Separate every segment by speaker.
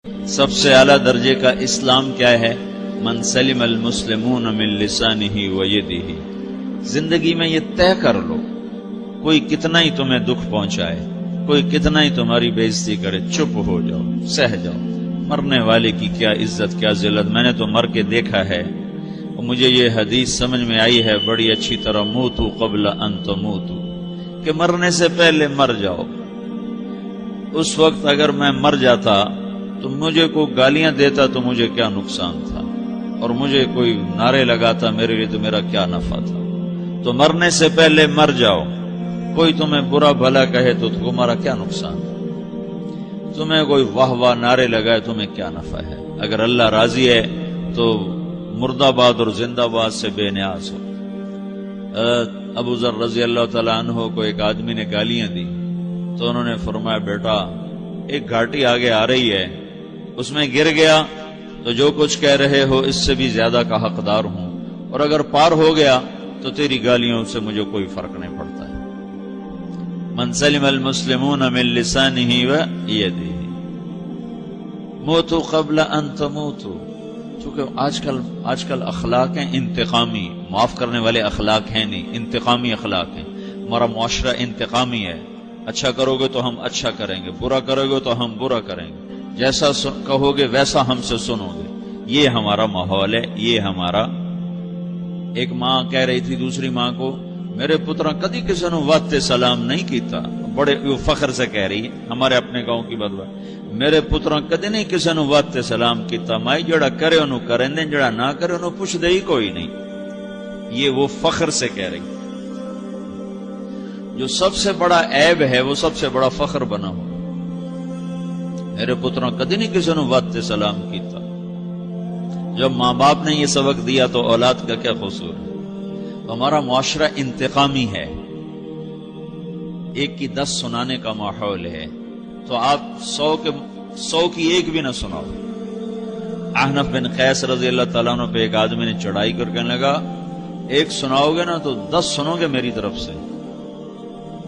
Speaker 1: سب سے اعلیٰ درجے کا اسلام کیا ہے؟ من سلم المسلمون من لسانہ و یدہ۔ زندگی میں یہ طے کر لو، کوئی کتنا ہی تمہیں دکھ پہنچائے، کوئی کتنا ہی تمہاری بےعزتی کرے، چپ ہو جاؤ، سہ جاؤ۔ مرنے والے کی کیا عزت، کیا ذلت، میں نے تو مر کے دیکھا ہے اور مجھے یہ حدیث سمجھ میں آئی ہے بڑی اچھی طرح، موتوا قبل ان تموتوا، کہ مرنے سے پہلے مر جاؤ۔ اس وقت اگر میں مر جاتا تو مجھے کوئی گالیاں دیتا تو مجھے کیا نقصان تھا، اور مجھے کوئی نعرے لگاتا میرے لیے تو میرا کیا نفع تھا۔ تو مرنے سے پہلے مر جاؤ، کوئی تمہیں برا بھلا کہے تو تمہارا کیا نقصان ہے، تمہیں کوئی واہ واہ نعرے لگائے تمہیں کیا نفع ہے۔ اگر اللہ راضی ہے تو مردہ باد اور زندہ باد سے بے نیاز ہو۔ ابو ذر رضی اللہ تعالیٰ عنہ کو ایک آدمی نے گالیاں دی تو انہوں نے فرمایا، بیٹا ایک گھاٹی آگے آ رہی ہے، اس میں گر گیا تو جو کچھ کہہ رہے ہو اس سے بھی زیادہ کا حقدار ہوں، اور اگر پار ہو گیا تو تیری گالیوں سے مجھے کوئی فرق نہیں پڑتا ہے۔ من سلم المسلمون من لسانہ و یدہ موتوا قبل ان تموتوا۔ چونکہ آج کل اخلاق ہیں انتقامی، معاف کرنے والے اخلاق ہیں نہیں، انتقامی اخلاق ہیں۔ ہمارا معاشرہ انتقامی ہے، اچھا کرو گے تو ہم اچھا کریں گے، برا کرو گے تو ہم برا کریں گے، جیسا کہو گے ویسا ہم سے سنو گے۔ یہ ہمارا ماحول ہے، یہ ہمارا۔ ایک ماں کہہ رہی تھی دوسری ماں کو، میرے پترا کدی کسی نے واسطے سلام نہیں کیتا، بڑے فخر سے کہہ رہی ہے، ہمارے اپنے گاؤں کی بات بات، میرے پترا کدی نہیں کسی نے واسطے سلام کیتا، مائی جڑا کرے انہوں کریں دیں، جڑا نہ کرے انہوں پوچھ دے ہی کوئی نہیں۔ یہ وہ فخر سے کہہ رہی۔ جو سب سے بڑا عیب ہے وہ سب سے بڑا فخر بنا ہو۔ میرے پتروں کدی نہیں کسی نے واسطے سلام کیتا۔ جب ماں باپ نے یہ سبق دیا تو اولاد کا کیا قصور ہے؟ ہمارا معاشرہ انتقامی ہے، ایک کی 10 سنانے کا ماحول ہے، تو آپ 100 کی ایک بھی نہ سناؤ۔ احنف بن قیس رضی اللہ تعالیٰ عنہ پہ ایک آدمی نے چڑھائی کر کہنے لگا، ایک سناؤ گے نا تو 10 سنو گے میری طرف سے۔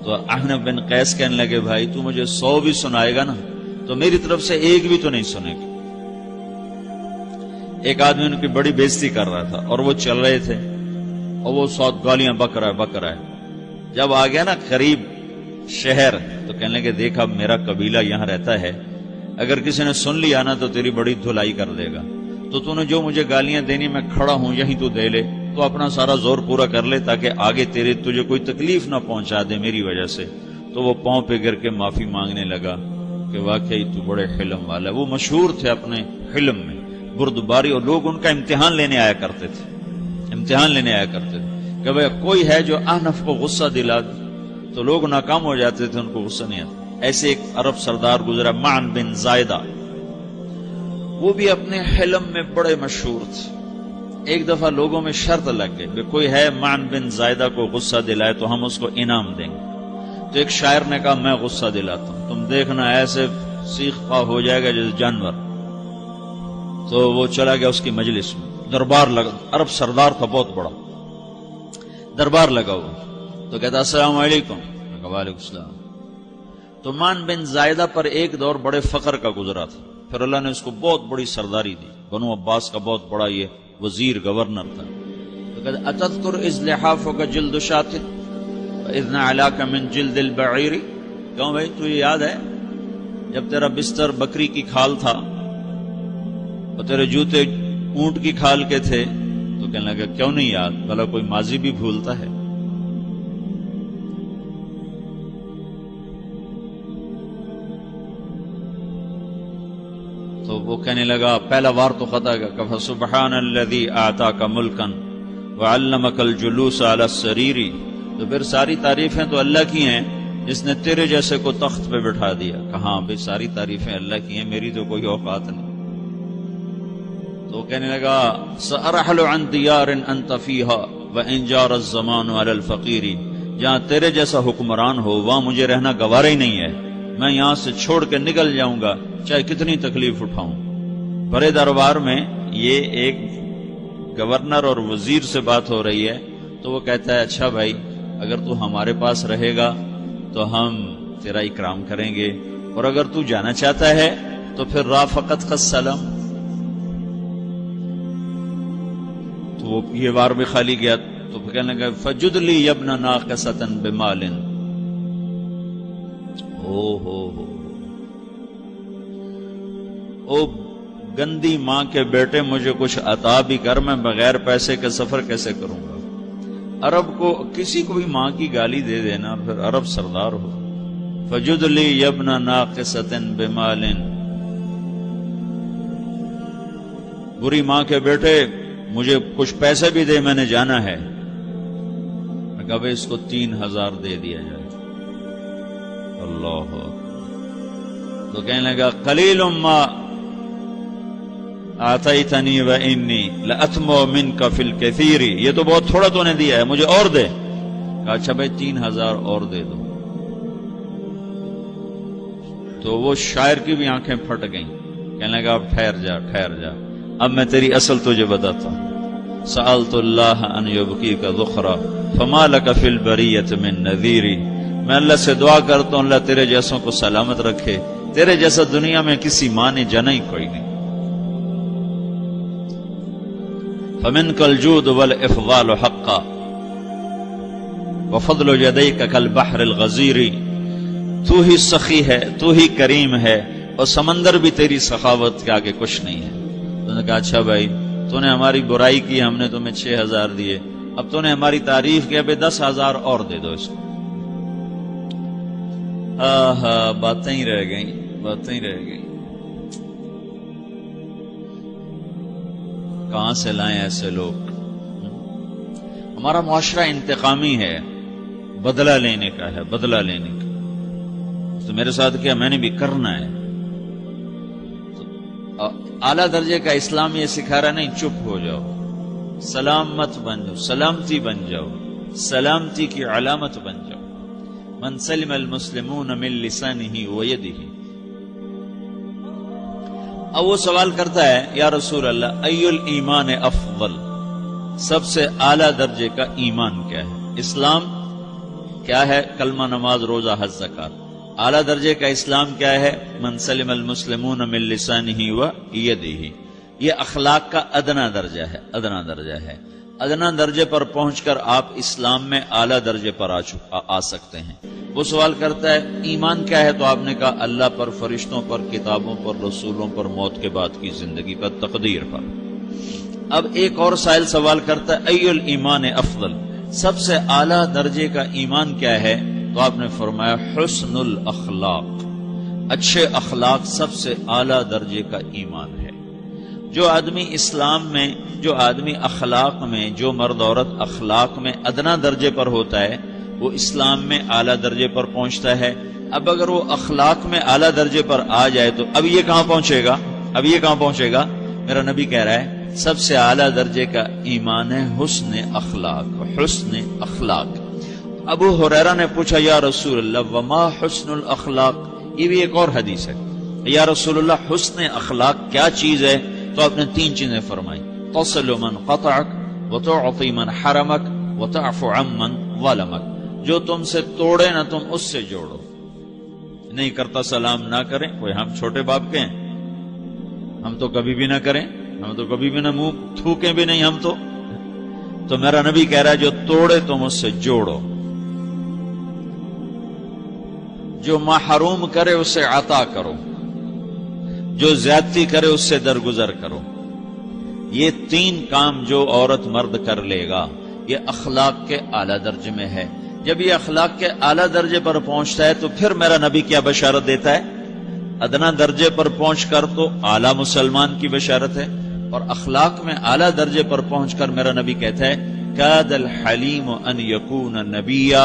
Speaker 1: تو احنف بن قیس کہنے لگے، بھائی تو مجھے 100 بھی سنائے گا نا تو میری طرف سے ایک بھی تو نہیں سنے گا۔ ایک آدمی ان کی بڑی بےزتی کر رہا تھا اور وہ چل رہے تھے اور وہ 100 گالیاں بک رہا ہے۔ جب آ گیا نا قریب شہر تو کہنے لگے، دیکھا میرا قبیلہ یہاں رہتا ہے، اگر کسی نے سن لیا نا تو تیری بڑی دھلائی کر دے گا، تو نے جو مجھے گالیاں دینی میں کھڑا ہوں یہیں تو دے لے، تو اپنا سارا زور پورا کر لے تاکہ آگے تجھے کوئی تکلیف نہ پہنچا دے میری وجہ سے۔ تو وہ پاؤں پہ گر کے معافی مانگنے لگا کہ واقعی تو بڑے حلم والا ہے۔ وہ مشہور تھے اپنے حلم میں، بردباری، اور لوگ ان کا امتحان لینے آیا کرتے تھے کہ بھئی کوئی ہے جو احنف کو غصہ دلا دے، تو لوگ ناکام ہو جاتے تھے، ان کو غصہ نہیں آتا۔ ایسے ایک عرب سردار گزرا، معن بن زائدہ، وہ بھی اپنے حلم میں بڑے مشہور تھے۔ ایک دفعہ لوگوں میں شرط لگ گئی کہ کوئی ہے معن بن زائدہ کو غصہ دلائے تو ہم اس کو انعام دیں گے۔ تو ایک شاعر نے کہا، میں غصہ دلاتا ہوں، تم دیکھنا ایسے سیخ پا ہو جائے گا جیسے جانور۔ تو وہ چلا گیا اس کی مجلس میں، دربار لگا، عرب سردار تھا بہت بڑا، دربار لگا ہوا، تو کہتا السلام علیکم، وعلیکم السلام۔ تو معن بن زائدہ پر ایک دور بڑے فقر کا گزرا تھا، پھر اللہ نے اس کو بہت بڑی سرداری دی، بنو عباس کا بہت بڑا یہ وزیر گورنر تھا۔ تو کہتا اتذکر اذ لحافک جلد شاۃ واذ نعلاک من جلد البعیر، کہوں بھائی تو یہ یاد ہے جب تیرا بستر بکری کی کھال تھا اور تیرے جوتے اونٹ کی کھال کے تھے؟ تو کہنے لگا کیوں نہیں یاد، بھلا کوئی ماضی بھی بھولتا ہے؟ تو وہ کہنے لگا پہلا وار تو خطا کا، فسبحان الذی اعطاک ملکا وعلمک الجلوس علی السریر۔ تو پھر ساری تعریفیں تو اللہ کی ہیں جس نے تیرے جیسے کو تخت پہ بٹھا دیا۔ کہاں بھئی ساری تعریفیں اللہ کی ہیں، میری تو کوئی اوقات نہیں۔ تو کہنے لگا سأرحل عن دیار انت فیہا وان جار الزمان علی الفقیر، جہاں تیرے جیسا حکمران ہو وہاں مجھے رہنا گوارا ہی نہیں ہے، میں یہاں سے چھوڑ کے نکل جاؤں گا چاہے کتنی تکلیف اٹھاؤں۔ بڑے دربار میں یہ ایک گورنر اور وزیر سے بات ہو رہی ہے، تو وہ کہتا ہے اچھا بھائی اگر تو ہمارے پاس رہے گا تو ہم تیرا اکرام کریں گے، اور اگر تو جانا چاہتا ہے تو پھر رافقت کا سلام، تو وہ یہ بار بھی خالی گیا تو پھر کہنے لگا فجد لی ابن ناقصۃ بمال، او گندی ماں کے بیٹے مجھے کچھ عطا بھی کر، میں بغیر پیسے کے سفر کیسے کروں گا؟ عرب کو کسی کو بھی ماں کی گالی دے دینا پھر عرب سردار ہو. فجد لی ابن ناقصۃ بمال، بری ماں کے بیٹے مجھے کچھ پیسے بھی دے، میں نے جانا ہے. میں کہا بھائی اس کو 3000 دے دیا جائے. اللہ، تو کہنے لگا قلیل ما آتیتنی و انی لأطمع منک فی الکثیر، یہ تو بہت تھوڑا تو نے دیا ہے، مجھے اور دے. کہا اچھا بھائی 3000 اور دے دو. تو وہ شاعر کی بھی آنکھیں پھٹ گئیں. کہنے لگا اب ٹھہر جا ٹھہر جا، اب میں تیری اصل تجھے بتاتا ہوں. سألت اللہ ان یبقیک ذخرا فما لک فی البریۃ من نذیر، میں اللہ سے دعا کرتا ہوں اللہ تیرے جیسوں کو سلامت رکھے، تیرے جیسا دنیا میں کسی ماں نے جنا ہی کوئی نہیں. فمنک الجود والافضال حقا وفضل یدیک کالبحر الغزیر، تو ہی سخی ہے، تو ہی کریم ہے، اور سمندر بھی تیری سخاوت کے آگے کچھ نہیں ہے. تو نے کہا اچھا بھائی تو نے ہماری برائی کی، ہم نے تمہیں 6000 دیے، اب تو نے ہماری تعریف کی، اب 10,000 اور دے دو اس کو. باتیں ہی رہ گئیں، باتیں ہی رہ گئیں. کہاں سے لائیں ایسے لوگ؟ ہمارا معاشرہ انتقامی ہے، بدلہ لینے کا ہے، بدلہ لینے کا. تو میرے ساتھ کیا میں نے بھی کرنا ہے. اعلیٰ درجے کا اسلام یہ سکھا رہا نہیں چپ ہو جاؤ، سلام مت بن جاؤ، سلامتی بن جاؤ، سلامتی کی علامت بن جاؤ. من سلم المسلمون من لسانہ ویدہ. اب وہ سوال کرتا ہے یا رسول اللہ ای الایمان افضل، سب سے اعلیٰ درجے کا ایمان کیا ہے؟ اسلام کیا ہے؟ کلمہ، نماز، روزہ، حج، زکات. اعلیٰ درجے کا اسلام کیا ہے؟ من سلم المسلمون من لسانہ و یدہ. یہ اخلاق کا ادنا درجہ ہے، ادنا درجہ ہے. ادنا درجے پر پہنچ کر آپ اسلام میں اعلیٰ درجے پر آ سکتے ہیں. وہ سوال کرتا ہے ایمان کیا ہے؟ تو آپ نے کہا اللہ پر، فرشتوں پر، کتابوں پر، رسولوں پر، موت کے بعد کی زندگی پر، تقدیر پر. اب ایک اور سائل سوال کرتا ہے ای الایمان افضل، سب سے اعلیٰ درجے کا ایمان کیا ہے؟ تو آپ نے فرمایا حسن الاخلاق، اچھے اخلاق سب سے اعلیٰ درجے کا ایمان ہے. جو آدمی اسلام میں، جو آدمی اخلاق میں، جو مرد عورت اخلاق میں ادنا درجے پر ہوتا ہے وہ اسلام میں اعلیٰ درجے پر پہنچتا ہے. اب اگر وہ اخلاق میں اعلیٰ درجے پر آ جائے تو اب یہ کہاں پہنچے گا؟ اب یہ کہاں پہنچے گا؟ میرا نبی کہہ رہا ہے سب سے اعلیٰ درجے کا ایمان ہے حسن اخلاق، حسن اخلاق. ابو ہریرہ نے پوچھا یا رسول اللہ وما حسن الاخلاق، یہ بھی ایک اور حدیث ہے. یا رسول اللہ حسن اخلاق کیا چیز ہے؟ تو آپ نے 3 چیزیں فرمائی، تصل من قطعک وتعطی من حرمک وتعفو عمن ظلمک. جو تم سے توڑے نہ تم اس سے جوڑو. نہیں کرتا سلام نہ کریں، کوئی ہم چھوٹے باپ کے ہیں؟ ہم تو کبھی بھی نہ کریں، ہم تو کبھی بھی نہ منہ تھوکیں بھی نہیں. ہم تو میرا نبی کہہ رہا ہے جو توڑے تم اس سے جوڑو، جو محروم کرے اسے عطا کرو، جو زیادتی کرے اس سے درگزر کرو. یہ 3 کام جو عورت مرد کر لے گا یہ اخلاق کے اعلیٰ درجے میں ہے. جب یہ اخلاق کے اعلیٰ درجے پر پہنچتا ہے تو پھر میرا نبی کیا بشارت دیتا ہے؟ ادنا درجے پر پہنچ کر تو اعلیٰ مسلمان کی بشارت ہے، اور اخلاق میں اعلیٰ درجے پر پہنچ کر میرا نبی کہتا ہے کاد الحلیم ان یکون نبیا،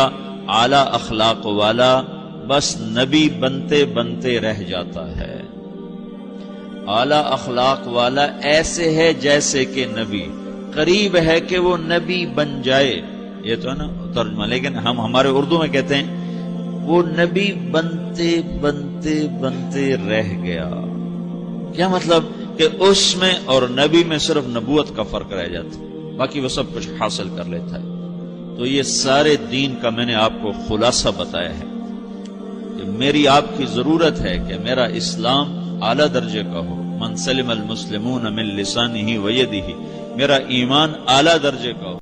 Speaker 1: اعلیٰ اخلاق والا بس نبی بنتے بنتے رہ جاتا ہے. اعلیٰ اخلاق والا ایسے ہے جیسے کہ نبی، قریب ہے کہ وہ نبی بن جائے. یہ تو ہے نا ترجمہ، لیکن ہم ہمارے اردو میں کہتے ہیں وہ نبی بنتے بنتے بنتے رہ گیا. کیا مطلب؟ کہ اس میں اور نبی میں صرف نبوت کا فرق رہ جاتا، باقی وہ سب کچھ حاصل کر لیتا ہے. تو یہ سارے دین کا میں نے آپ کو خلاصہ بتایا ہے کہ میری آپ کی ضرورت ہے کہ میرا اسلام اعلیٰ درجے کا ہو، من سلم المسلمون من لسانہ و یدہ، میرا ایمان اعلیٰ درجے کا ہو۔